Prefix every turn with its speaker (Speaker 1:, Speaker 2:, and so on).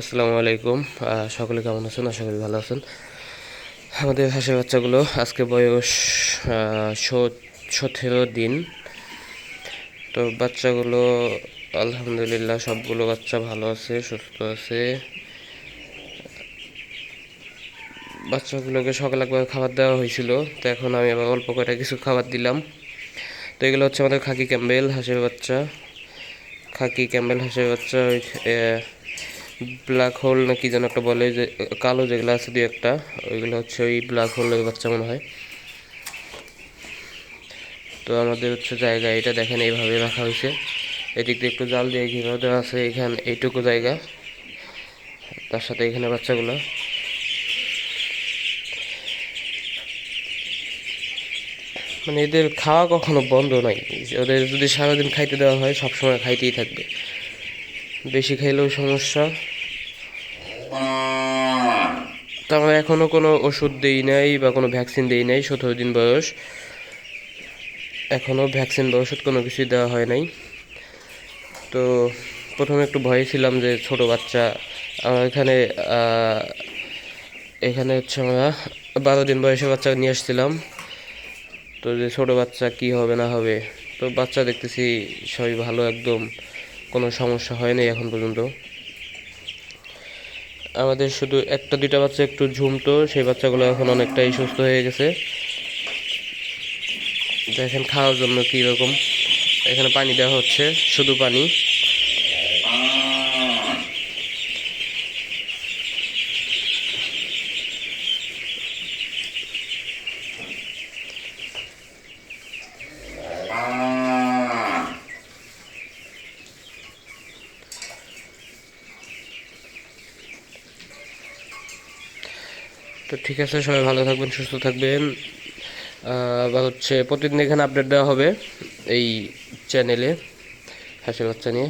Speaker 1: আসসালামু আলাইকুম। সকলে কেমন আছেন? আশা করি ভালো আছেন। আমাদের হাঁসের বাচ্চাগুলো আজকে বয়স 17 দিন। তো বাচ্চাগুলো আলহামদুলিল্লাহ সবগুলো বাচ্চা ভালো আছে, সুস্থ আছে। বাচ্চাগুলোকে সকালে একবার খাবার দেওয়া হয়েছিল, তো এখন আমি আবার অল্প করে কিছু খাবার দিলাম। তো এগুলো হচ্ছে আমাদের খাকি ক্যাম্বেল হাঁসের বাচ্চা। ব্ল্যাক হোল না কি যেন একটা বলে, যে কালো যেগুলো আছে দুই একটা, ওইগুলো হচ্ছে ওই ব্ল্যাক হোলের বাচ্চা মনে হয়। তো আমাদের হচ্ছে জায়গা এটা দেখেন এইভাবে রাখা হয়েছে। এদিক দিয়ে একটু জাল দিয়ে ঘিরে দেওয়া আছে, এখানে এইটুকু জায়গা, তার সাথে এখানে বাচ্চাগুলো। মানে এদের খাওয়া কখনো বন্ধ নাই। ওদের যদি সারাদিন খাইতে দেওয়া হয় সবসময় খাইতেই থাকবে। বেশি খাইলেও সমস্যা। তো আমরা এখনও কোনো ওষুধ দেই নাই বা কোনো ভ্যাকসিন দেই নাই। 17 দিন বয়স, এখনও ভ্যাকসিন বা ওষুধ কোনো কিছুই দেওয়া হয় নাই। তো প্রথমে একটু ভয়ে ছিলাম যে ছোট বাচ্চা। আমার এখানে হচ্ছে আমরা 12 দিন বয়সে বাচ্চা নিয়ে আসছিলাম। তো যে ছোট বাচ্চা কি হবে না হবে, তো বাচ্চা দেখতেছি সবই ভালো, একদম কোনো সমস্যা হয়নি এখন পর্যন্ত। আমাদের শুধু একটা দুইটা বাচ্চা একটু ঝুমতো, সেই বাচ্চাগুলো এখন অনেকটাই সুস্থ হয়ে গেছে। দেখেন খাওয়ার জন্য কী রকম, এখানে পানি দেওয়া হচ্ছে, শুধু পানি। তো ঠিক আছে, সবাই ভালো থাকবেন, সুস্থ থাকবেন। আবার হচ্ছে প্রতিদিন এখানে আপডেট দেওয়া হবে এই চ্যানেলে হাঁসের বাচ্চা নিয়ে।